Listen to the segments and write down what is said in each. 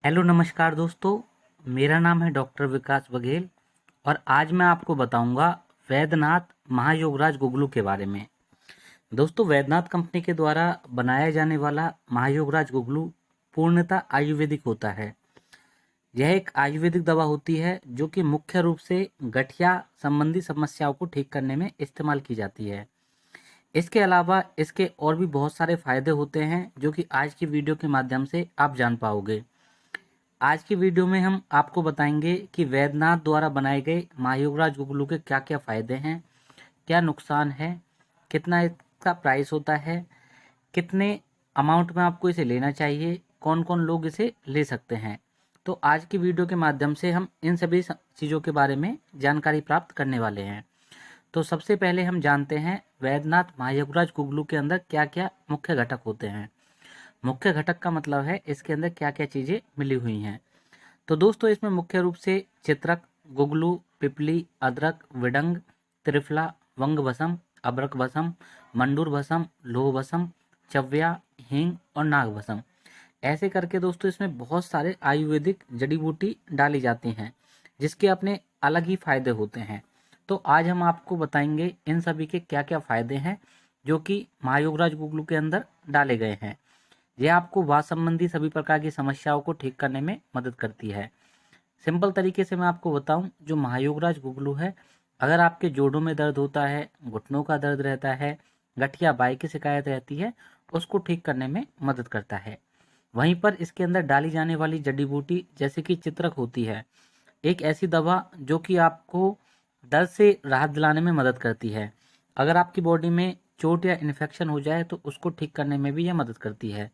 Hello नमस्कार दोस्तों, मेरा नाम है डॉक्टर विकास बघेल और आज मैं आपको बताऊंगा वैद्यनाथ महायोगराज गुगलू के बारे में। दोस्तों, वैद्यनाथ कंपनी के द्वारा बनाया जाने वाला महायोगराज गुगलू पूर्णतः आयुर्वेदिक होता है। यह एक आयुर्वेदिक दवा होती है जो कि मुख्य रूप से गठिया संबंधी समस्याओं को ठीक करने में इस्तेमाल की जाती है। इसके अलावा इसके और भी बहुत सारे फायदे होते हैं जो कि आज की वीडियो के माध्यम से आप जान पाओगे। आज की वीडियो में हम आपको बताएंगे कि वैद्यनाथ द्वारा बनाए गए महायोगराज गुगलू के क्या क्या फायदे हैं, क्या नुकसान है, कितना इसका प्राइस होता है, कितने अमाउंट में आपको इसे लेना चाहिए, कौन कौन लोग इसे ले सकते हैं। तो आज की वीडियो के माध्यम से हम इन सभी चीज़ों के बारे में जानकारी प्राप्त करने वाले हैं। तो सबसे पहले हम जानते हैं वैद्यनाथ महायोगराज गुगलू के अंदर क्या क्या मुख्य घटक होते हैं। मुख्य घटक का मतलब है इसके अंदर क्या क्या चीज़ें मिली हुई हैं। तो दोस्तों, इसमें मुख्य रूप से चित्रक, गुगलू, पिपली, अदरक, विडंग, त्रिफला, वंग भसम, अबरक भसम, मंडूर भसम, लोह भसम, चव्या, हींग और नाग भसम, ऐसे करके दोस्तों इसमें बहुत सारे आयुर्वेदिक जड़ी बूटी डाली जाती हैं जिसके अपने अलग ही फायदे होते हैं। तो आज हम आपको बताएंगे इन सभी के क्या क्या फायदे हैं जो कि महायोगराज गुगलू के अंदर डाले गए हैं। यह आपको वात संबंधी सभी प्रकार की समस्याओं को ठीक करने में मदद करती है। सिंपल तरीके से मैं आपको बताऊं, जो महायोगराज गुगलू है, अगर आपके जोड़ों में दर्द होता है, घुटनों का दर्द रहता है, गठिया बाई की शिकायत रहती है, उसको ठीक करने में मदद करता है। वहीं पर इसके अंदर डाली जाने वाली जड़ी बूटी जैसे कि चित्रक होती है, एक ऐसी दवा जो कि आपको दर्द से राहत दिलाने में मदद करती है। अगर आपकी बॉडी में चोट या इन्फेक्शन हो जाए तो उसको ठीक करने में भी यह मदद करती है।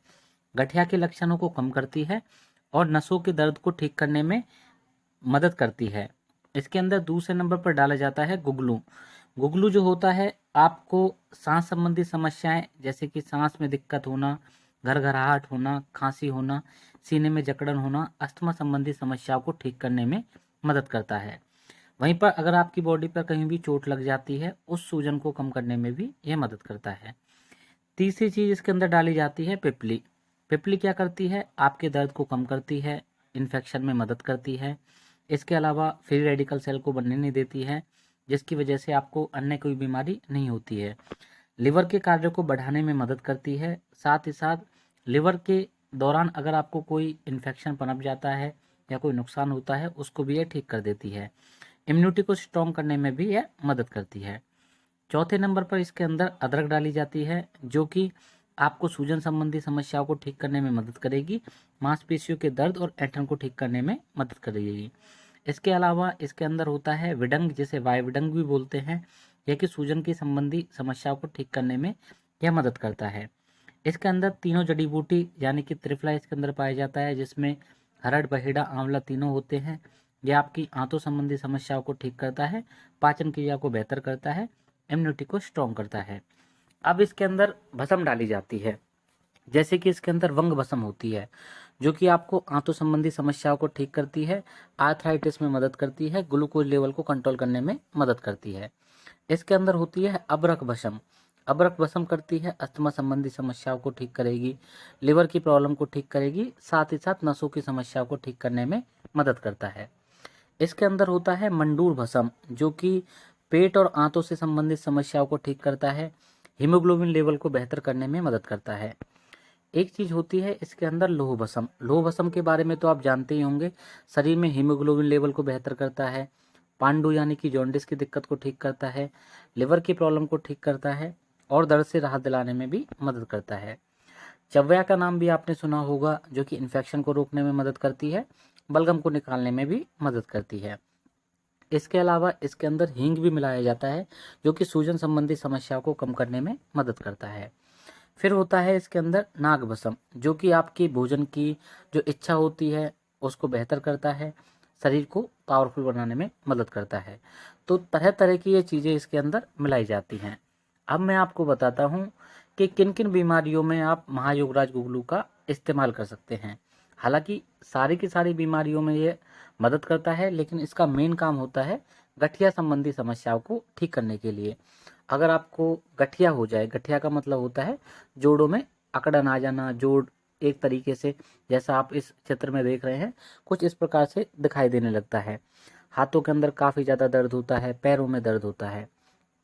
गठिया के लक्षणों को कम करती है और नसों के दर्द को ठीक करने में मदद करती है। इसके अंदर दूसरे नंबर पर डाला जाता है गुगलू। गुगलू जो होता है, आपको सांस संबंधी समस्याएं जैसे कि सांस में दिक्कत होना, घरघराहट होना, खांसी होना, सीने में जकड़न होना, अस्थमा संबंधी समस्याओं को ठीक करने में मदद करता है। वहीं पर अगर आपकी बॉडी पर कहीं भी चोट लग जाती है, उस सूजन को कम करने में भी यह मदद करता है। तीसरी चीज इसके अंदर डाली जाती है पिपली। पिपली क्या करती है? आपके दर्द को कम करती है, इन्फेक्शन में मदद करती है। इसके अलावा फ्री रेडिकल सेल को बनने नहीं देती है, जिसकी वजह से आपको अन्य कोई बीमारी नहीं होती है। लिवर के कार्य को बढ़ाने में मदद करती है। साथ ही साथ लिवर के दौरान अगर आपको कोई इन्फेक्शन पनप जाता है या कोई नुकसान होता है, उसको भी यह ठीक कर देती है। इम्यूनिटी को स्ट्रॉन्ग करने में भी यह मदद करती है। चौथे नंबर पर इसके अंदर अदरक डाली जाती है जो कि आपको सूजन संबंधी समस्याओं को ठीक करने में मदद करेगी, मांसपेशियों के दर्द और ऐंठन को ठीक करने में मदद करेगी। इसके अलावा इसके अंदर होता है विडंग, जिसे वाय विडंग भी बोलते हैं, यह कि सूजन की संबंधी समस्याओं को ठीक करने में यह मदद करता है। इसके अंदर तीनों जड़ी बूटी यानी कि त्रिफला इसके अंदर पाया जाता है, जिसमें हरड़, बहेड़ा, आंवला तीनों होते हैं। यह आपकी आंतों संबंधी समस्याओं को ठीक करता है, पाचन क्रिया को बेहतर करता है, इम्यूनिटी को स्ट्रॉन्ग करता है। अब इसके अंदर भस्म डाली जाती है, जैसे कि इसके अंदर वंग भस्म होती है जो कि आपको आंतों संबंधी समस्याओं को ठीक करती है, आर्थराइटिस में मदद करती है, ग्लूकोज लेवल को कंट्रोल करने में मदद करती है। इसके अंदर होती है अबरक भस्म। अबरक भस्म करती है अस्थमा संबंधी समस्याओं को ठीक करेगी, लिवर की प्रॉब्लम को ठीक करेगी, साथ ही साथ नसों की समस्याओं को ठीक करने में मदद करता है। इसके अंदर होता है मंडूर भस्म जो कि पेट और आंतों से संबंधित समस्याओं को ठीक करता है, हीमोग्लोबिन लेवल को बेहतर करने में मदद करता है। एक चीज होती है इसके अंदर लोह भस्म। लोह भस्म के बारे में तो आप जानते ही होंगे, शरीर में हीमोग्लोबिन लेवल को बेहतर करता है, पांडु यानी कि जॉन्डिस की दिक्कत को ठीक करता है, लिवर की प्रॉब्लम को ठीक करता है और दर्द से राहत दिलाने में भी मदद करता है। चव्या का नाम भी आपने सुना होगा जो कि इन्फेक्शन को रोकने में मदद करती है, बलगम को निकालने में भी मदद करती है। इसके अलावा इसके अंदर हींग भी मिलाया जाता है जो कि सूजन संबंधी समस्याओं को कम करने में मदद करता है। फिर होता है इसके अंदर नाग भस्म जो कि आपकी भोजन की जो इच्छा होती है उसको बेहतर करता है, शरीर को पावरफुल बनाने में मदद करता है। तो तरह तरह की ये चीज़ें इसके अंदर मिलाई जाती हैं। अब मैं आपको बताता हूँ कि किन किन बीमारियों में आप महायोगराज गुगलू का इस्तेमाल कर सकते हैं। हालांकि सारी की सारी बीमारियों में ये मदद करता है, लेकिन इसका मेन काम होता है गठिया संबंधी समस्याओं को ठीक करने के लिए। अगर आपको गठिया हो जाए, गठिया का मतलब होता है जोड़ों में अकड़न आ जाना, जोड़ एक तरीके से, जैसा आप इस चित्र में देख रहे हैं, कुछ इस प्रकार से दिखाई देने लगता है। हाथों के अंदर काफ़ी ज़्यादा दर्द होता है, पैरों में दर्द होता है।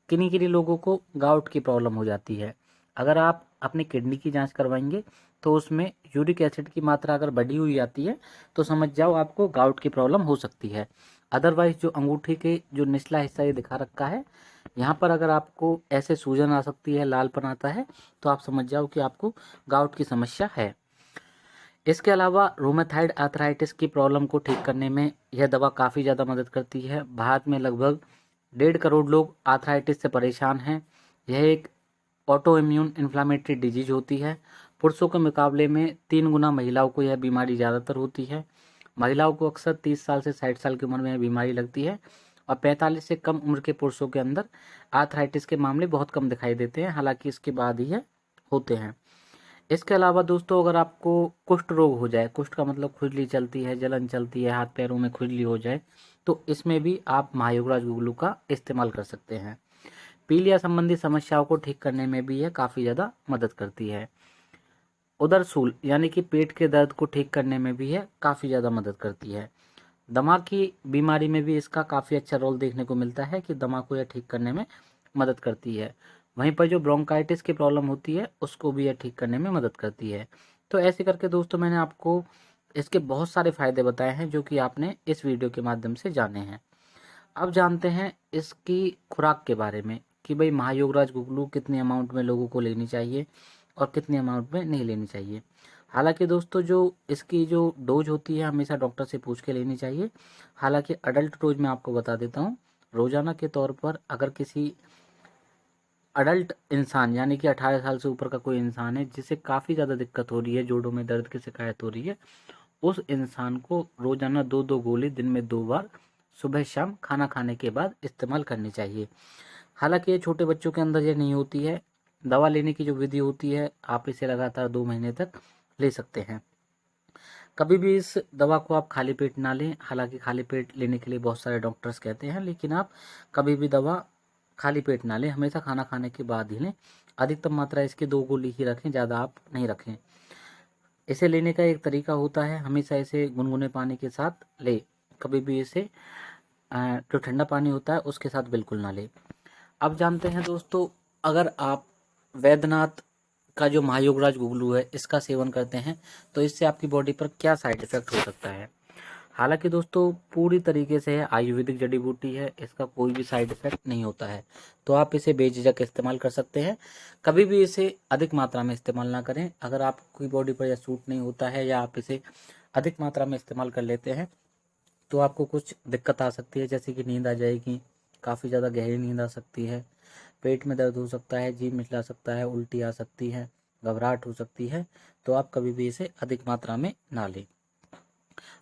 किन्हीं किन्हीं लोगों को गाउट की प्रॉब्लम हो जाती है। अगर आप अपनी किडनी की जांच करवाएंगे तो उसमें यूरिक एसिड की मात्रा अगर बढ़ी हुई आती है तो समझ जाओ आपको गाउट की प्रॉब्लम हो सकती है। अदरवाइज जो अंगूठी के जो निचला हिस्सा ये दिखा रखा है, यहाँ पर अगर आपको ऐसे सूजन आ सकती है, लालपन आता है, तो आप समझ जाओ कि आपको गाउट की समस्या है। इसके अलावा रूमेटाइड आर्थराइटिस की प्रॉब्लम को ठीक करने में यह दवा काफ़ी ज़्यादा मदद करती है। भारत में लगभग 1.5 करोड़ लोग आर्थराइटिस से परेशान हैं। यह एक ऑटो इम्यून इन्फ्लामेटरी डिजीज होती है। पुरुषों के मुकाबले में 3 गुना महिलाओं को यह बीमारी ज़्यादातर होती है। महिलाओं को अक्सर 30 साल से 60 साल की उम्र में यह बीमारी लगती है और 45 से कम उम्र के पुरुषों के अंदर आर्थराइटिस के मामले बहुत कम दिखाई देते हैं, हालांकि इसके बाद ही यह होते हैं। इसके अलावा दोस्तों, अगर आपको कुष्ठ रोग हो जाए, कुष्ठ का मतलब खुजली चलती है, जलन चलती है, हाथ पैरों में खुजली हो जाए, तो इसमें भी आप महायोगराज गुगलू का इस्तेमाल कर सकते हैं। पीलिया संबंधी समस्याओं को ठीक करने में भी यह काफ़ी ज़्यादा मदद करती है। उदरसूल यानी कि पेट के दर्द को ठीक करने में भी यह काफ़ी ज़्यादा मदद करती है। दमा की बीमारी में भी इसका काफ़ी अच्छा रोल देखने को मिलता है कि दमा को यह ठीक करने में मदद करती है। वहीं पर जो ब्रोंकाइटिस की प्रॉब्लम होती है उसको भी यह ठीक करने में मदद करती है। तो ऐसे करके दोस्तों मैंने आपको इसके बहुत सारे फ़ायदे बताए हैं जो कि आपने इस वीडियो के माध्यम से जाने हैं। अब जानते हैं इसकी खुराक के बारे में कि भाई महायोगराज गुगलू कितने अमाउंट में लोगों को लेनी चाहिए और कितने अमाउंट में नहीं लेनी चाहिए। हालांकि दोस्तों जो इसकी जो डोज होती है हमेशा डॉक्टर से पूछ के लेनी चाहिए। हालांकि अडल्ट डोज मैं आपको बता देता हूँ। रोजाना के तौर पर अगर किसी अडल्ट इंसान यानी कि 18 साल से ऊपर का कोई इंसान है जिसे काफ़ी ज़्यादा दिक्कत हो रही है, जोड़ों में दर्द की शिकायत हो रही है, उस इंसान को रोजाना 2-2 गोली दिन में 2 बार सुबह शाम खाना खाने के बाद इस्तेमाल करनी चाहिए। हालांकि ये छोटे बच्चों के अंदर ये नहीं होती है। दवा लेने की जो विधि होती है, आप इसे लगातार 2 महीने तक ले सकते हैं। कभी भी इस दवा को आप खाली पेट ना लें। हालांकि खाली पेट लेने के लिए बहुत सारे डॉक्टर्स कहते हैं, लेकिन आप कभी भी दवा खाली पेट ना लें, हमेशा खाना खाने के बाद ही लें। अधिकतम मात्रा इसकी 2 गोली ही रखें, ज़्यादा आप नहीं रखें। इसे लेने का एक तरीका होता है, हमेशा इसे गुनगुने पानी के साथ ले। कभी भी इसे जो ठंडा पानी होता है उसके साथ बिल्कुल ना ले। अब जानते हैं दोस्तों, अगर आप वैद्यनाथ का जो महायोगराज गुगलू है इसका सेवन करते हैं तो इससे आपकी बॉडी पर क्या साइड इफेक्ट हो सकता है। हालांकि दोस्तों पूरी तरीके से आयुर्वेदिक जड़ी बूटी है, इसका कोई भी साइड इफेक्ट नहीं होता है, तो आप इसे बेझिझक इस्तेमाल कर सकते हैं। कभी भी इसे अधिक मात्रा में इस्तेमाल ना करें। अगर आपकी बॉडी पर यह सूट नहीं होता है या आप इसे अधिक मात्रा में इस्तेमाल कर लेते हैं तो आपको कुछ दिक्कत आ सकती है, जैसे कि नींद आ जाएगी, काफ़ी ज़्यादा गहरी नींद आ सकती है, पेट में दर्द हो सकता है, जीभ मिचला सकता है, उल्टी आ सकती है, घबराहट हो सकती है। तो आप कभी भी इसे अधिक मात्रा में ना लें।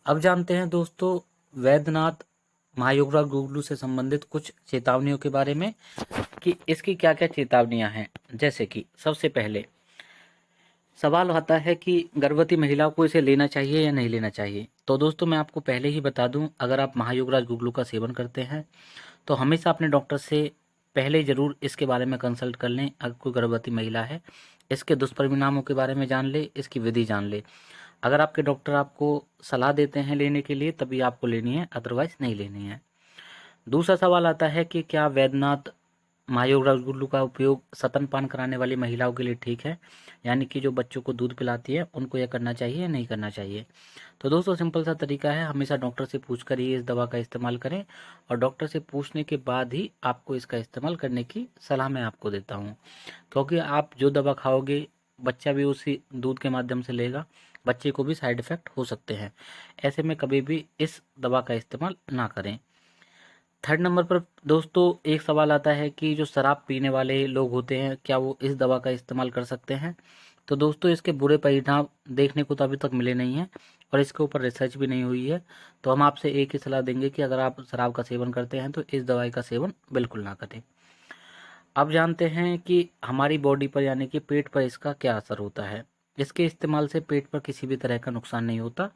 अब जानते हैं दोस्तों वैद्यनाथ महायोगराज गुगलू से संबंधित कुछ चेतावनियों के बारे में कि इसकी क्या क्या चेतावनियां हैं। जैसे कि सबसे पहले सवाल आता है कि गर्भवती महिलाओं को इसे लेना चाहिए या नहीं लेना चाहिए। तो दोस्तों मैं आपको पहले ही बता दूं, अगर आप महायोगराज गुगलू का सेवन करते हैं तो हमेशा अपने डॉक्टर से पहले ज़रूर इसके बारे में कंसल्ट कर लें। अगर कोई गर्भवती महिला है, इसके दुष्परिणामों के बारे में जान ले, इसकी विधि जान ले। अगर आपके डॉक्टर आपको सलाह देते हैं लेने के लिए तभी आपको लेनी है, अदरवाइज नहीं लेनी है। दूसरा सवाल आता है कि क्या वैद्यनाथ महायोगराज गुगलू का उपयोग स्तनपान कराने वाली महिलाओं के लिए ठीक है, यानी कि जो बच्चों को दूध पिलाती है उनको यह करना चाहिए या नहीं करना चाहिए। तो दोस्तों सिंपल सा तरीका है, हमेशा डॉक्टर से पूछकर ही इस दवा का इस्तेमाल करें और डॉक्टर से पूछने के बाद ही आपको इसका इस्तेमाल करने की सलाह मैं आपको देता हूँ। क्योंकि आप जो दवा खाओगे बच्चा भी उसी दूध के माध्यम से लेगा, बच्चे को भी साइड इफ़ेक्ट हो सकते हैं। ऐसे में कभी भी इस दवा का इस्तेमाल ना करें। थर्ड नंबर पर दोस्तों एक सवाल आता है कि जो शराब पीने वाले लोग होते हैं क्या वो इस दवा का इस्तेमाल कर सकते हैं। तो दोस्तों इसके बुरे परिणाम देखने को तो अभी तक मिले नहीं हैं और इसके ऊपर रिसर्च भी नहीं हुई है। तो हम आपसे एक ही सलाह देंगे कि अगर आप शराब का सेवन करते हैं तो इस दवाई का सेवन बिल्कुल ना करें। अब जानते हैं कि हमारी बॉडी पर यानी कि पेट पर इसका क्या असर होता है। इसके इस्तेमाल से पेट पर किसी भी तरह का नुकसान नहीं होता,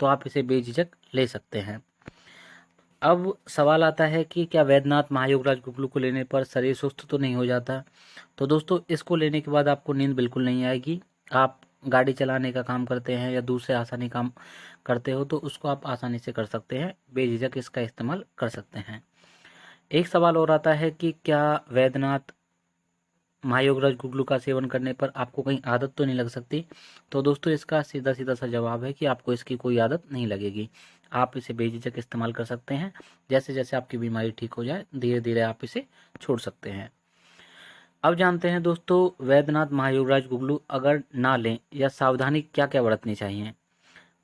तो आप इसे बेझिझक ले सकते हैं। अब सवाल आता है कि क्या वैद्यनाथ महायोगराज गुगलू को लेने पर शरीर सुस्त तो नहीं हो जाता। तो दोस्तों इसको लेने के बाद आपको नींद बिल्कुल नहीं आएगी, आप गाड़ी चलाने का काम करते हैं या दूसरे आसानी काम करते हो तो उसको आप आसानी से कर सकते हैं, बेझिझक इसका इस्तेमाल कर सकते हैं। एक सवाल और आता है कि क्या वैद्यनाथ महायोगराज गुगलू का सेवन करने पर आपको कहीं आदत तो नहीं लग सकती? तो दोस्तों इसका सीधा सीधा सा जवाब है कि आपको इसकी कोई आदत नहीं लगेगी। आप इसे बेझिझक इस्तेमाल कर सकते हैं। जैसे जैसे आपकी बीमारी ठीक हो जाए धीरे धीरे आप इसे छोड़ सकते हैं। अब जानते हैं दोस्तों वैद्यनाथ महायोगराज गुगलू अगर ना लें या सावधानी क्या क्या बरतनी चाहिए।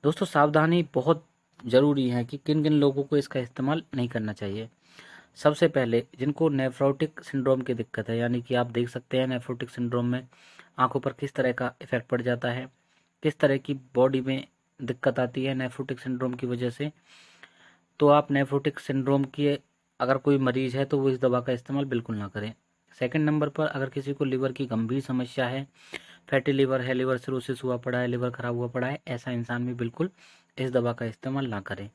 दोस्तों सावधानी बहुत ज़रूरी है कि किन किन लोगों को इसका इस्तेमाल नहीं करना चाहिए। सबसे पहले जिनको नेफ्रोटिक सिंड्रोम की दिक्कत है, यानी कि आप देख सकते हैं नेफ्रोटिक सिंड्रोम में आंखों पर किस तरह का इफेक्ट पड़ जाता है, किस तरह की बॉडी में दिक्कत आती है नेफ्रोटिक सिंड्रोम की वजह से। तो आप नेफ्रोटिक सिंड्रोम की अगर कोई मरीज है तो वो इस दवा का इस्तेमाल बिल्कुल ना करें। सेकंड नंबर पर अगर किसी को लिवर की गंभीर समस्या है, फैटी लिवर है, लिवर सिरोसिस हुआ पड़ा है, लिवर खराब हुआ पड़ा है, ऐसा इंसान भी बिल्कुल इस दवा का इस्तेमाल ना करें।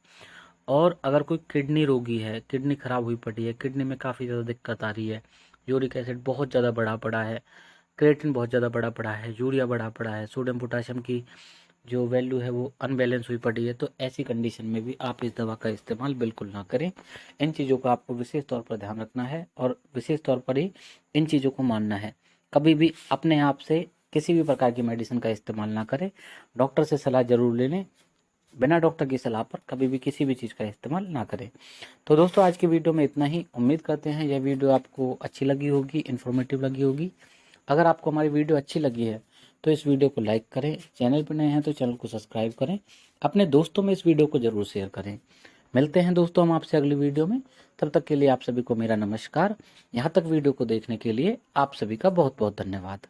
और अगर कोई किडनी रोगी है, किडनी खराब हुई पड़ी है, किडनी में काफ़ी ज़्यादा दिक्कत आ रही है, यूरिक एसिड बहुत ज़्यादा बढ़ा पड़ा है, क्रिएटिन बहुत ज़्यादा बढ़ा पड़ा है, यूरिया बढ़ा पड़ा है, सोडियम पोटाशियम की जो वैल्यू है वो अनबैलेंस हुई पड़ी है, तो ऐसी कंडीशन में भी आप इस दवा का इस्तेमाल बिल्कुल ना करें। इन चीज़ों का आपको विशेष तौर पर ध्यान रखना है और विशेष तौर पर ही इन चीज़ों को मानना है। कभी भी अपने आप से किसी भी प्रकार की मेडिसिन का इस्तेमाल ना करें। डॉक्टर से सलाह जरूर ले लें। बिना डॉक्टर की सलाह पर कभी भी किसी भी चीज़ का इस्तेमाल ना करें। तो दोस्तों आज की वीडियो में इतना ही। उम्मीद करते हैं यह वीडियो आपको अच्छी लगी होगी, इन्फॉर्मेटिव लगी होगी। अगर आपको हमारी वीडियो अच्छी लगी है तो इस वीडियो को लाइक करें, चैनल पर नए हैं तो चैनल को सब्सक्राइब करें, अपने दोस्तों में इस वीडियो को ज़रूर शेयर करें। मिलते हैं दोस्तों हम आपसे अगली वीडियो में। तब तक के लिए आप सभी को मेरा नमस्कार। यहाँ तक वीडियो को देखने के लिए आप सभी का बहुत बहुत धन्यवाद।